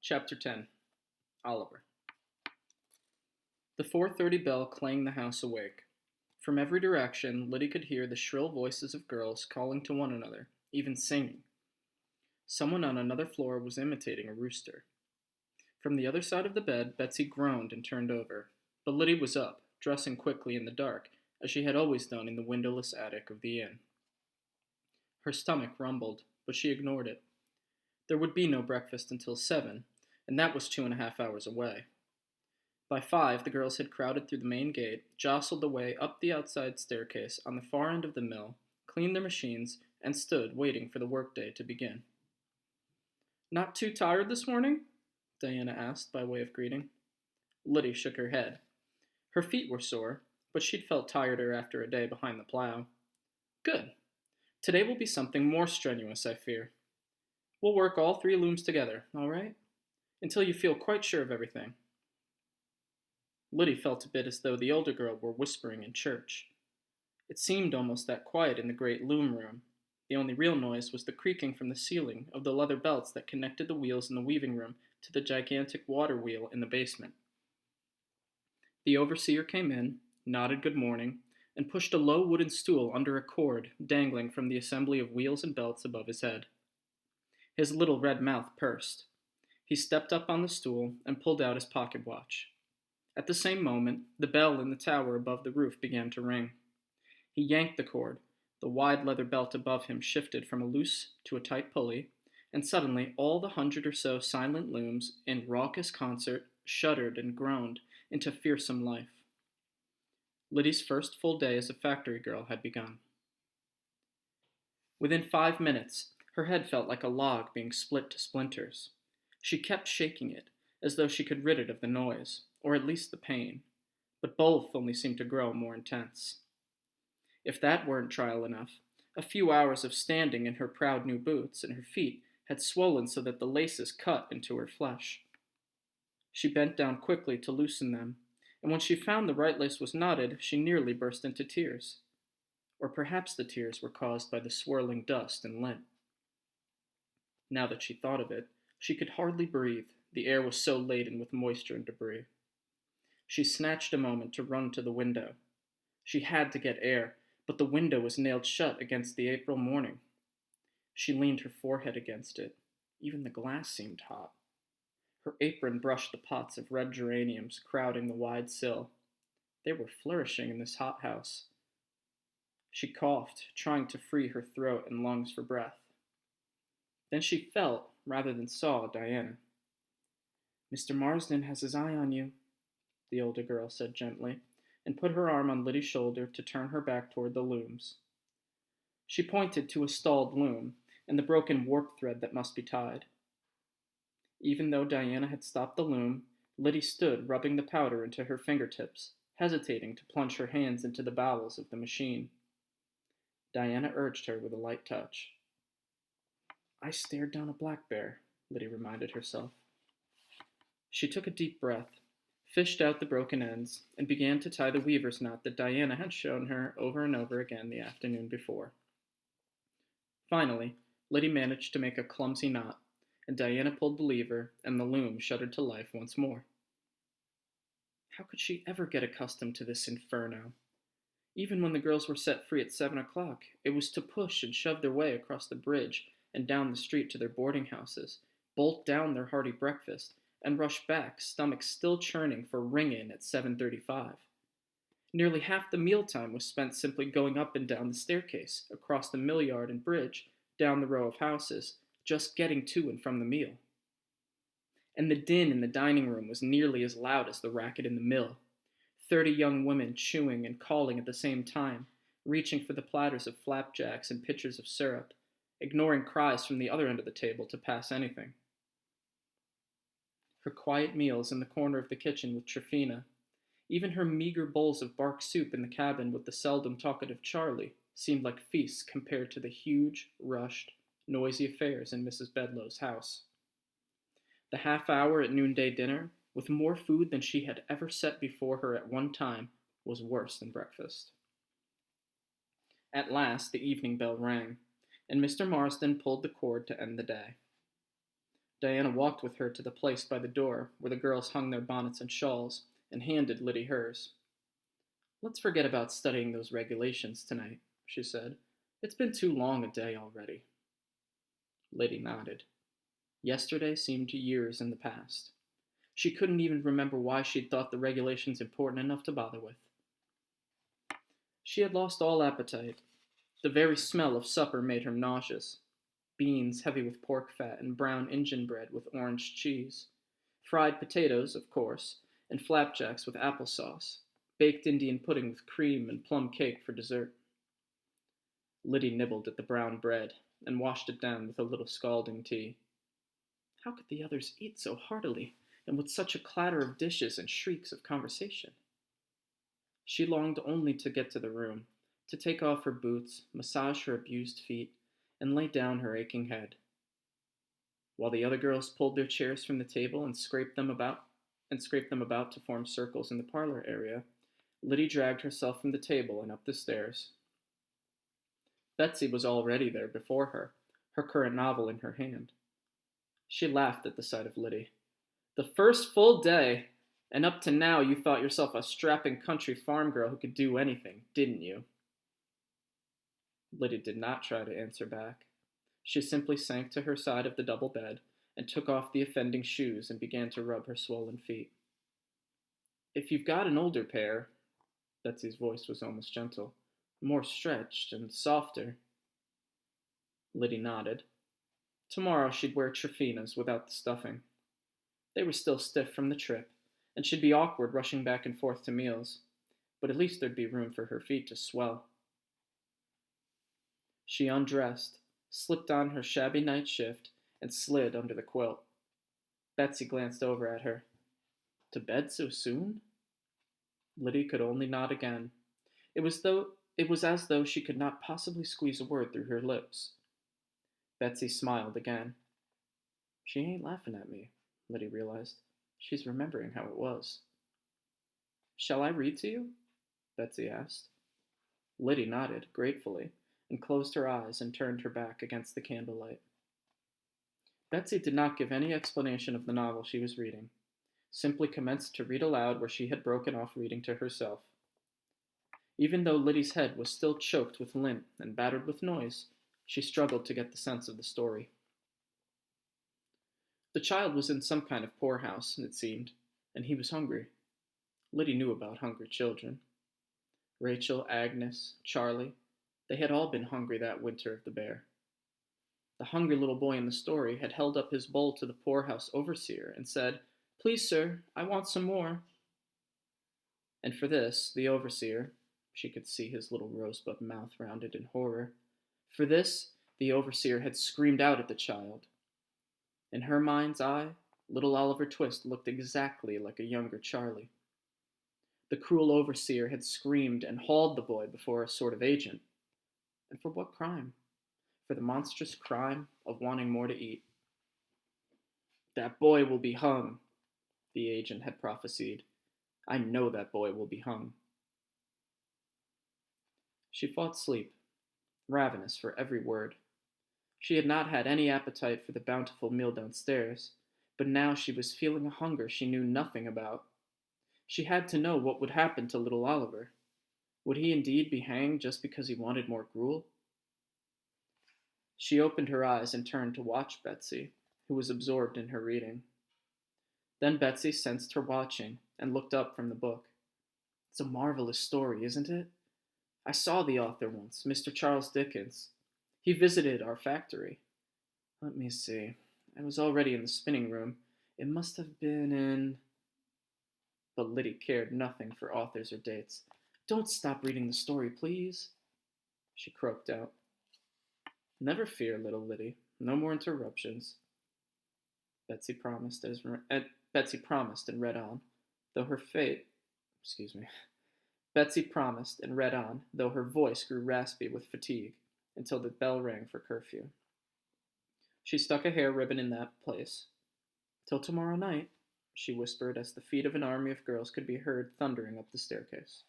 Chapter 10. Oliver. The 4:30 bell clanged the house awake. From every direction, Lyddie could hear the shrill voices of girls calling to one another, even singing. Someone on another floor was imitating a rooster. From the other side of the bed, Betsy groaned and turned over, but Lyddie was up, dressing quickly in the dark, as she had always done in the windowless attic of the inn. Her stomach rumbled, but she ignored it. There would be no breakfast until 7, and that was 2.5 hours away. By 5, the girls had crowded through the main gate, jostled their way up the outside staircase on the far end of the mill, cleaned their machines, and stood waiting for the workday to begin. "Not too tired this morning?" Diana asked by way of greeting. Lyddie shook her head. Her feet were sore, but she'd felt tireder after a day behind the plow. "Good. Today will be something more strenuous, I fear. We'll work all 3 looms together, all right? Until you feel quite sure of everything." Lyddie felt a bit as though the older girl were whispering in church. It seemed almost that quiet in the great loom room. The only real noise was the creaking from the ceiling of the leather belts that connected the wheels in the weaving room to the gigantic water wheel in the basement. The overseer came in, nodded good morning, and pushed a low wooden stool under a cord dangling from the assembly of wheels and belts above his head. His little red mouth pursed. He stepped up on the stool and pulled out his pocket watch. At the same moment, the bell in the tower above the roof began to ring. He yanked the cord. The wide leather belt above him shifted from a loose to a tight pulley, and suddenly all the 100 or so silent looms, in raucous concert, shuddered and groaned into fearsome life. Lyddie's first full day as a factory girl had begun. Within 5 minutes, her head felt like a log being split to splinters. She kept shaking it, as though she could rid it of the noise, or at least the pain, but both only seemed to grow more intense. If that weren't trial enough, a few hours of standing in her proud new boots and her feet had swollen so that the laces cut into her flesh. She bent down quickly to loosen them, and when she found the right lace was knotted, she nearly burst into tears. Or perhaps the tears were caused by the swirling dust and lint. Now that she thought of it, she could hardly breathe. The air was so laden with moisture and debris. She snatched a moment to run to the window. She had to get air, but the window was nailed shut against the April morning. She leaned her forehead against it. Even the glass seemed hot. Her apron brushed the pots of red geraniums crowding the wide sill. They were flourishing in this hothouse. She coughed, trying to free her throat and lungs for breath. Then she felt, rather than saw, Diana. "Mr. Marsden has his eye on you," the older girl said gently, and put her arm on Lyddie's shoulder to turn her back toward the looms. She pointed to a stalled loom and the broken warp thread that must be tied. Even though Diana had stopped the loom, Lyddie stood rubbing the powder into her fingertips, hesitating to plunge her hands into the bowels of the machine. Diana urged her with a light touch. "I stared down a black bear," Lyddie reminded herself. She took a deep breath, fished out the broken ends, and began to tie the weaver's knot that Diana had shown her over and over again the afternoon before. Finally, Lyddie managed to make a clumsy knot, and Diana pulled the lever, and the loom shuddered to life once more. How could she ever get accustomed to this inferno? Even when the girls were set free at 7 o'clock, it was to push and shove their way across the bridge and down the street to their boarding houses, bolt down their hearty breakfast, and rush back, stomachs still churning for ring-in at 7:35. Nearly half the mealtime was spent simply going up and down the staircase, across the mill yard and bridge, down the row of houses, just getting to and from the meal. And the din in the dining room was nearly as loud as the racket in the mill. 30 young women chewing and calling at the same time, reaching for the platters of flapjacks and pitchers of syrup, ignoring cries from the other end of the table to pass anything. Her quiet meals in the corner of the kitchen with Tryphena, even her meager bowls of bark soup in the cabin with the seldom talkative Charlie, seemed like feasts compared to the huge, rushed, noisy affairs in Mrs. Bedloe's house. The half-hour at noonday dinner, with more food than she had ever set before her at one time, was worse than breakfast. At last the evening bell rang, and Mr. Marsden pulled the cord to end the day. Diana walked with her to the place by the door where the girls hung their bonnets and shawls and handed Lyddie hers. "Let's forget about studying those regulations tonight," she said. "It's been too long a day already." Lyddie nodded. Yesterday seemed years in the past. She couldn't even remember why she'd thought the regulations important enough to bother with. She had lost all appetite. The very smell of supper made her nauseous. Beans heavy with pork fat and brown Injun bread with orange cheese. Fried potatoes, of course, and flapjacks with applesauce. Baked Indian pudding with cream and plum cake for dessert. Lyddie nibbled at the brown bread and washed it down with a little scalding tea. How could the others eat so heartily, and with such a clatter of dishes and shrieks of conversation? She longed only to get to the room, to take off her boots, massage her abused feet, and lay down her aching head. While the other girls pulled their chairs from the table and scraped them about to form circles in the parlor area, Lyddie dragged herself from the table and up the stairs. Betsy was already there before her current novel in her hand. She laughed at the sight of Lyddie. "The first full day, and up to now you thought yourself a strapping country farm girl who could do anything, didn't you?" Lyddie did not try to answer back. She simply sank to her side of the double bed and took off the offending shoes and began to rub her swollen feet. "If you've got an older pair," Betsy's voice was almost gentle, "more stretched and softer." Lyddie nodded. Tomorrow she'd wear Trefina's without the stuffing. They were still stiff from the trip, and she'd be awkward rushing back and forth to meals, but at least there'd be room for her feet to swell. She undressed, slipped on her shabby night shift, and slid under the quilt. Betsy glanced over at her. "To bed so soon?" Lyddie could only nod again. It was as though she could not possibly squeeze a word through her lips. Betsy smiled again. She ain't laughing at me, Lyddie realized. She's remembering how it was. "Shall I read to you?" Betsy asked. Lyddie nodded gratefully and closed her eyes and turned her back against the candlelight. Betsy did not give any explanation of the novel she was reading, simply commenced to read aloud where she had broken off reading to herself. Even though Lyddie's head was still choked with lint and battered with noise, she struggled to get the sense of the story. The child was in some kind of poorhouse, it seemed, and he was hungry. Lyddie knew about hungry children. Rachel, Agnes, Charlie, they had all been hungry that winter of the bear. The hungry little boy in the story had held up his bowl to the poorhouse overseer and said, "Please, sir, I want some more." And for this, the overseer, she could see his little rosebud mouth rounded in horror, for this, the overseer had screamed out at the child. In her mind's eye, little Oliver Twist looked exactly like a younger Charlie. The cruel overseer had screamed and hauled the boy before a sort of agent. And for what crime? For the monstrous crime of wanting more to eat. "That boy will be hung," the agent had prophesied. "I know that boy will be hung." She fought sleep, ravenous for every word. She had not had any appetite for the bountiful meal downstairs, but now she was feeling a hunger she knew nothing about. She had to know what would happen to little Oliver. Would he indeed be hanged just because he wanted more gruel? She opened her eyes and turned to watch Betsy, who was absorbed in her reading. Then Betsy sensed her watching and looked up from the book. "It's a marvelous story, isn't it? I saw the author once, Mr. Charles Dickens. He visited our factory. Let me see. I was already in the spinning room. It must have been in..." But Lyddie cared nothing for authors or dates. "Don't stop reading the story, please," she croaked out. "Never fear, little Lyddie. No more interruptions." Betsy promised and read on, though her Betsy promised and read on, though her voice grew raspy with fatigue, until the bell rang for curfew. She stuck a hair ribbon in that place. "Till tomorrow night," she whispered as the feet of an army of girls could be heard thundering up the staircase.